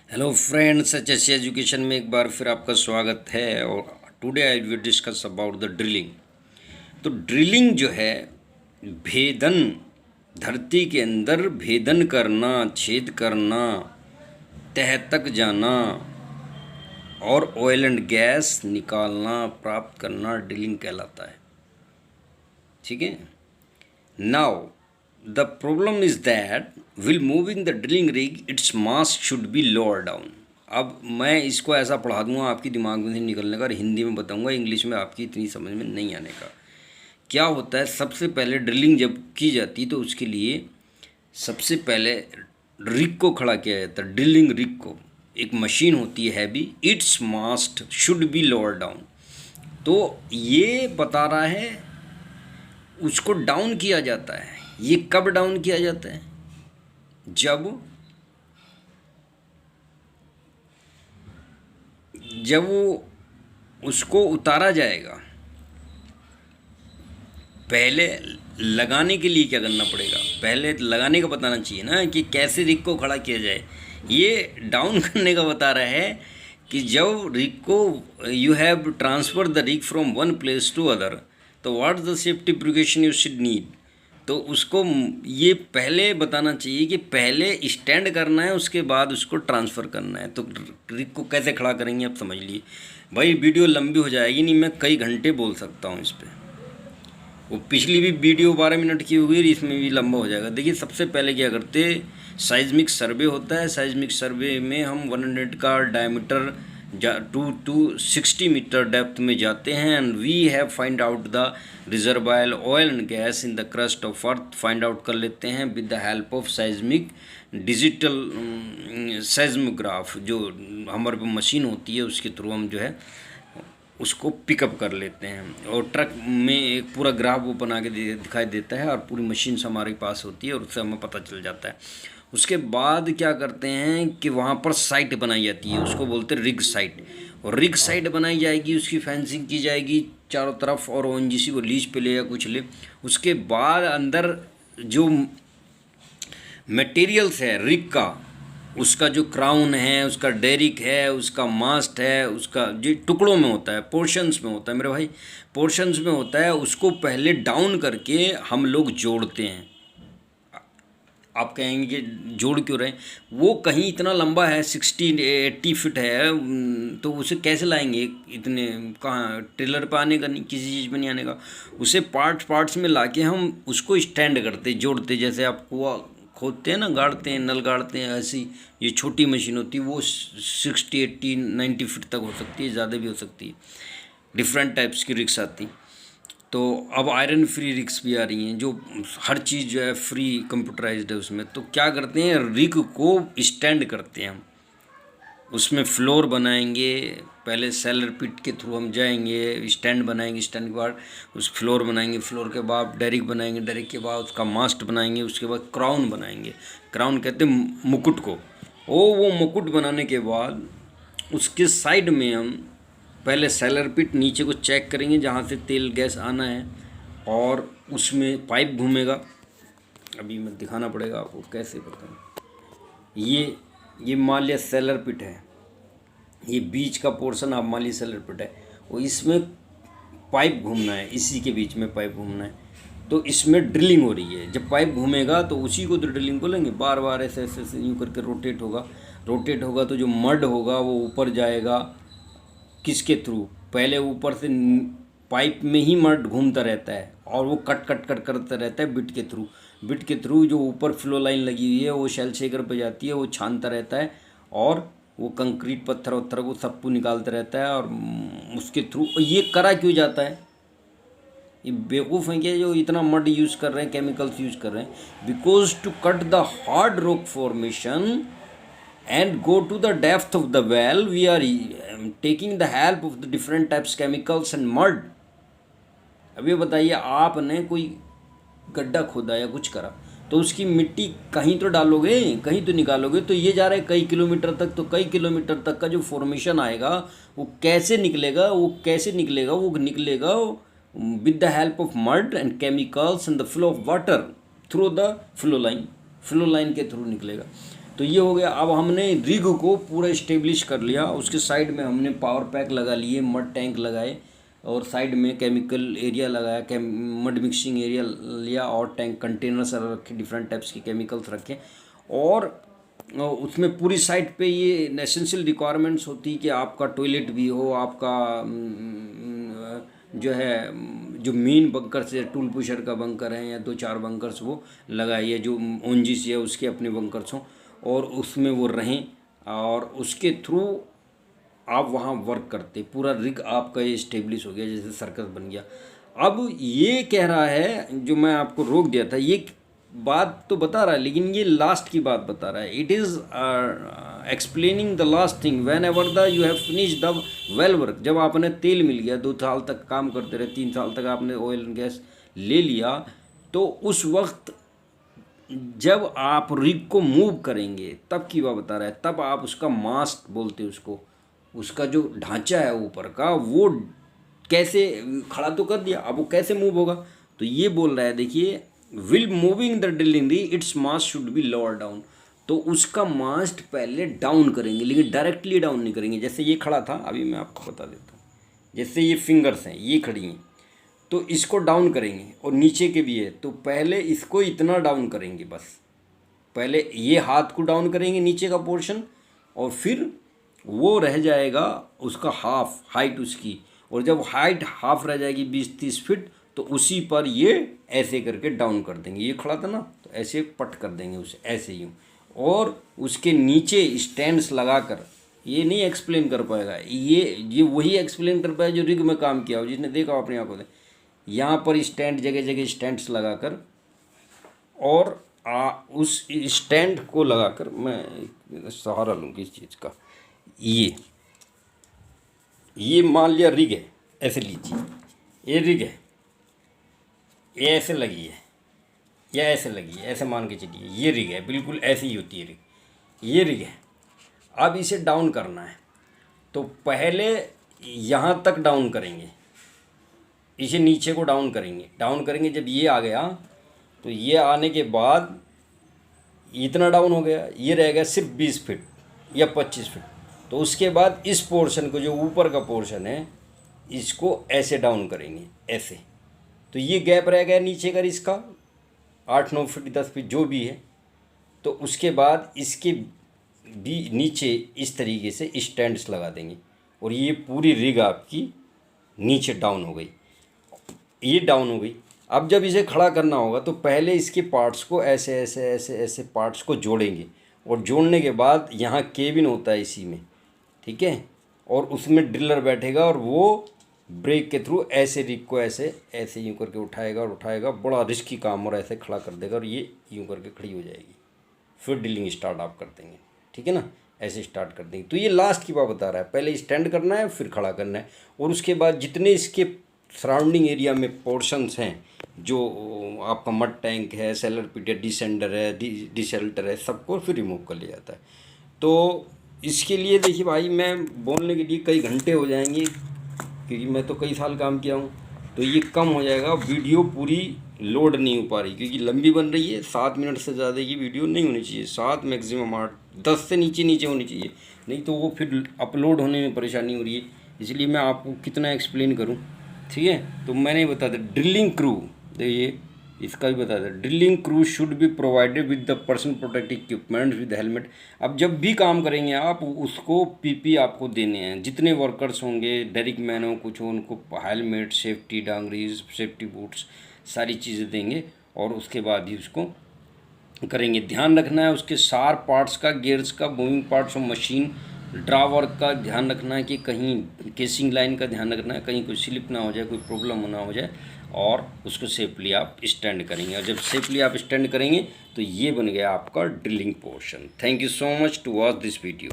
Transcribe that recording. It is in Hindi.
हेलो फ्रेंड्स, एच एजुकेशन में एक बार फिर आपका स्वागत है। और today I will discuss about the drilling. तो ड्रिलिंग जो है, भेदन, धरती के अंदर भेदन करना, छेद करना, तह तक जाना और ऑयल एंड गैस निकालना, प्राप्त करना ड्रिलिंग कहलाता है। ठीक है। Now the problem is that will moving the drilling rig its mass should be lower down. अब मैं इसको ऐसा पढ़ा दूंगा आपकी दिमाग में से निकलने का, और हिंदी में बताऊंगा, इंग्लिश में आपकी इतनी समझ में नहीं आने का। क्या होता है, सबसे पहले ड्रिलिंग जब की जाती तो उसके लिए सबसे पहले रिग को खड़ा किया जाता है। ड्रिलिंग रिग को, एक मशीन होती है heavy, it's mast should be lower down. तो ये बता रहा है उसको डाउन किया जाता है। ये कब डाउन किया जाता है? जब वो उसको उतारा जाएगा। पहले लगाने के लिए क्या करना पड़ेगा? पहले लगाने का बताना चाहिए ना कि कैसे रिग को खड़ा किया जाए। ये डाउन करने का बता रहा है कि जब रिग को you have transfer the rig from one place to other, तो what the safety precaution you should need. तो उसको ये पहले बताना चाहिए कि पहले स्टैंड करना है, उसके बाद उसको ट्रांसफ़र करना है। तो रिग को कैसे खड़ा करेंगे आप समझ लिए। भाई वीडियो लंबी हो जाएगी, नहीं मैं कई घंटे बोल सकता हूँ इस पर। वो पिछली भी वीडियो 12 मिनट की हो गई, इसमें भी लंबा हो जाएगा। देखिए, सबसे पहले क्या करते, साइज्मिक सर्वे होता है। साइज्मिक सर्वे में हम 100 का डायमीटर टू 60 मीटर डेप्थ में जाते हैं, and we have find out the reservoir oil and gas in the crust of earth. Find out कर लेते हैं with the help of seismic digital seismograph, जो हमारे पास मशीन होती है, उसके थ्रू हम जो है उसको पिकअप कर लेते हैं। और ट्रक में एक पूरा ग्राफ वो बना के दिखाई देता है, और पूरी मशीन से हमारे पास होती है, और उससे हमें पता चल जाता है। उसके बाद क्या करते हैं कि वहाँ पर साइट बनाई जाती है, उसको बोलते हैं रिग साइट। और रिग साइट बनाई जाएगी, उसकी फेंसिंग की जाएगी चारों तरफ, और ओएनजीसी वो लीज पे ले या कुछ ले। उसके बाद अंदर जो मटेरियल्स है रिग का, उसका जो क्राउन है, उसका डेरिक है, उसका मास्ट है, उसका जो टुकड़ों में होता है, पोर्शंस में होता है मेरे भाई, पोर्शंस में होता है, उसको पहले डाउन करके हम लोग जोड़ते हैं। आप कहेंगे कि जोड़ क्यों रहे? वो कहीं इतना लंबा है, 60-80 फीट है, तो उसे कैसे लाएंगे? इतने कहाँ ट्रेलर पर आने का नहीं, किसी चीज़ पर नहीं आने का। उसे पार्ट्स में लाके हम उसको स्टैंड करते, जोड़ते। जैसे आप कुआं खोदते हैं ना, गाड़ते हैं, नल गाड़ते हैं, ऐसी ये छोटी मशीन होती है, वो 60-80-90 फीट तक हो सकती है, ज़्यादा भी हो सकती है। डिफरेंट टाइप्स की रिक्स आती। तो अब आयरन फ्री रिग्स भी आ रही हैं, जो हर चीज़ जो है फ्री कंप्यूटराइज्ड है उसमें। तो क्या करते हैं, रिग को स्टैंड करते हैं हम, उसमें फ्लोर बनाएंगे। पहले सेलर पिट के थ्रू हम जाएंगे, स्टैंड बनाएंगे, स्टैंड के बाद उस फ्लोर बनाएंगे, फ्लोर के बाद डेरिक बनाएंगे, डेरिक के बाद उसका मास्ट बनाएंगे, उसके बाद क्राउन बनाएंगे। क्राउन कहते हैं मुकुट को। वो मुकुट बनाने के बाद उसके साइड में हम पहले सेलर पिट नीचे को चेक करेंगे, जहाँ से तेल गैस आना है, और उसमें पाइप घूमेगा। अभी मैं दिखाना पड़ेगा आपको कैसे बताऊँ। ये मान लिया सेलर पिट है, ये बीच का पोर्शन आप मान लिया सेलर पिट है, वो इसमें पाइप घूमना है, इसी के बीच में पाइप घूमना है। तो इसमें ड्रिलिंग हो रही है। जब पाइप घूमेगा तो उसी को तो ड्रिलिंग बोलेंगे। बार बार ऐसे ऐसे ऐसे यूँ करके रोटेट होगा, तो जो मड होगा वो ऊपर जाएगा। किसके थ्रू? पहले ऊपर से पाइप में ही मड घूमता रहता है, और वो कट करता रहता है बिट के थ्रू। बिट के थ्रू जो ऊपर फ्लो लाइन लगी हुई है, वो शेल शेकर पे जाती है, वो छानता रहता है, और वो कंक्रीट पत्थर वत्थर को सबको निकालता रहता है। और उसके थ्रू ये करा क्यों जाता है? ये बेवकूफ़ हैं क्या जो इतना मड यूज़ कर रहे हैं, केमिकल्स यूज़ कर रहे हैं? Because to cut the hard rock formation and go to the depth of the well, we are taking the help of the different types chemicals and mud. अब ये बताइए, आपने कोई गड्ढा खोदा या कुछ करा, तो उसकी मिट्टी कहीं तो डालोगे, कहीं तो निकालोगे। तो ये जा रहा है कई किलोमीटर तक, तो कई किलोमीटर तक का जो फॉर्मेशन आएगा वो कैसे निकलेगा? वो निकलेगा with the help of mud and chemicals and the flow of water through the flow line के थ्रू निकलेगा। तो ये हो गया। अब हमने रिग को पूरा इस्टेब्लिश कर लिया, उसके साइड में हमने पावर पैक लगा लिए, मड टैंक लगाए, और साइड में केमिकल एरिया लगाया, मड मिक्सिंग एरिया लिया, और टैंक कंटेनर्स रखे, डिफरेंट टाइप्स के केमिकल्स रखे। और उसमें पूरी साइड पे ये एसेंशियल रिक्वायरमेंट्स होती है कि आपका टॉयलेट भी हो, आपका जो है जो मेन बंकर्स है, टूल पुशर का बंकर है या 2-4 बंकर्स वो लगाइए, जो ओनजीसी है उसके अपने बंकर्स हों और उसमें वो रहें, और उसके थ्रू आप वहाँ वर्क करते, पूरा रिग आपका ये इस्टेब्लिश हो गया, जैसे सर्कस बन गया। अब ये कह रहा है, जो मैं आपको रोक दिया था, ये बात तो बता रहा है लेकिन ये लास्ट की बात बता रहा है। It is explaining the last thing when ever the you have finish the well work. जब आपने तेल मिल गया, 2 साल तक काम करते रहे, 3 साल तक आपने ऑयल एंड गैस ले लिया, तो उस वक्त जब आप रिग को मूव करेंगे तब की बात बता रहा है। तब आप उसका मास्ट बोलते हैं उसको, उसका जो ढांचा है ऊपर का, वो कैसे खड़ा तो कर दिया, अब वो कैसे मूव होगा। तो ये बोल रहा है, देखिए, will moving the drilling the it's mast should be lower down. तो उसका मास्ट पहले डाउन करेंगे, लेकिन डायरेक्टली डाउन नहीं करेंगे। जैसे ये खड़ा था, अभी मैं आपको बता देता हूँ, जैसे ये फिंगर्स हैं, ये खड़ी हैं, तो इसको डाउन करेंगे, और नीचे के भी है, तो पहले इसको इतना डाउन करेंगे, बस पहले ये हाथ को डाउन करेंगे नीचे का पोर्शन, और फिर वो रह जाएगा उसका हाफ हाइट उसकी, और जब हाइट हाफ रह जाएगी 20-30 फीट, तो उसी पर ये ऐसे करके डाउन कर देंगे। ये खड़ा था ना, तो ऐसे पट कर देंगे उसे, ऐसे यूँ, और उसके नीचे स्टैंड्स लगाकर, ये नहीं एक्सप्लेन कर पाएगा, ये वही एक्सप्लेन कर पाएगा जो रिग में काम किया हो, जिसने देखा हो अपनी आंखों से। यहाँ पर स्टैंड, जगह जगह स्टैंड्स लगाकर, और उस स्टैंड को लगाकर, मैं सहारा लूँगी इस चीज़ का, ये मान लिया रिग है, ऐसे लीजिए, ये रिग है, ये ऐसे लगी है या ऐसे लगी है, ऐसे मान के चलिए, ये रिग है, बिल्कुल ऐसी ही होती है रिग, ये रिग है। अब इसे डाउन करना है, तो पहले यहाँ तक डाउन करेंगे, इसे नीचे को डाउन करेंगे, जब ये आ गया, तो ये आने के बाद इतना डाउन हो गया, ये रह गया सिर्फ 20 फीट या 25 फीट। तो उसके बाद इस पोर्शन को, जो ऊपर का पोर्शन है, इसको ऐसे डाउन करेंगे, ऐसे, तो ये गैप रह गया नीचे का इसका 8-9 फीट 10 फीट जो भी है। तो उसके बाद इसके भी नीचे इस तरीके से स्टैंड्स लगा देंगे, और ये पूरी रिग आपकी नीचे डाउन हो गई, ये डाउन हो गई। अब जब इसे खड़ा करना होगा, तो पहले इसके पार्ट्स को ऐसे ऐसे ऐसे ऐसे पार्ट्स को जोड़ेंगे, और जोड़ने के बाद यहाँ केबिन होता है इसी में, ठीक है, और उसमें ड्रिलर बैठेगा, और वो ब्रेक के थ्रू ऐसे रिग को ऐसे ऐसे यूँ करके उठाएगा, बड़ा रिस्की काम, और ऐसे खड़ा कर देगा, और ये यूँ करके खड़ी हो जाएगी। फिर ड्रिलिंग स्टार्ट आप कर देंगे, ठीक है ना, ऐसे स्टार्ट कर देंगे। तो ये लास्ट की बात बता रहा है, पहले स्टैंड करना है, फिर खड़ा करना है, और उसके बाद जितने इसके सराउंडिंग एरिया में पोर्शंस हैं, जो आपका मड टैंक है, सेलर पिट है, डिसेंडर है, डिशेल्टर है, सबको फिर रिमूव कर लिया जाता है। तो इसके लिए देखिए भाई, मैं बोलने के लिए कई घंटे हो जाएंगे, क्योंकि मैं तो कई साल काम किया हूँ, तो ये कम हो जाएगा। वीडियो पूरी लोड नहीं हो पा रही, क्योंकि लंबी बन रही है, 7 मिनट से ज़्यादा की वीडियो नहीं होनी चाहिए, 7 मैक्सिमम 8, 10 से नीचे होनी चाहिए, नहीं तो वो फिर अपलोड होने में परेशानी हो रही है। इसलिए मैं आपको कितना एक्सप्लेन करूँ, ठीक है। तो मैंने बता दिया ड्रिलिंग क्रू, देखिए इसका भी बता दें, drilling crew should be provided with the personal protective equipment with helmet. अब जब भी काम करेंगे आप, उसको पीपी आपको देने हैं, जितने वर्कर्स होंगे, डेरिक मैन हो, कुछ हो, उनको हेलमेट, सेफ्टी डांगरीज, सेफ्टी बूट्स, सारी चीज़ें देंगे, और उसके बाद ही उसको करेंगे। ध्यान रखना है उसके शार्प पार्ट्स का, गियर्स का, मूविंग पार्ट्स ऑफ मशीन, ड्रावर्क का ध्यान रखना है कि कहीं केसिंग लाइन का ध्यान रखना है, कहीं कोई स्लिप ना हो जाए, कोई प्रॉब्लम ना हो जाए, और उसको सेफली आप स्टैंड करेंगे। और जब सेफली आप स्टैंड करेंगे, तो ये बन गया आपका drilling portion. Thank you so much to watch this video.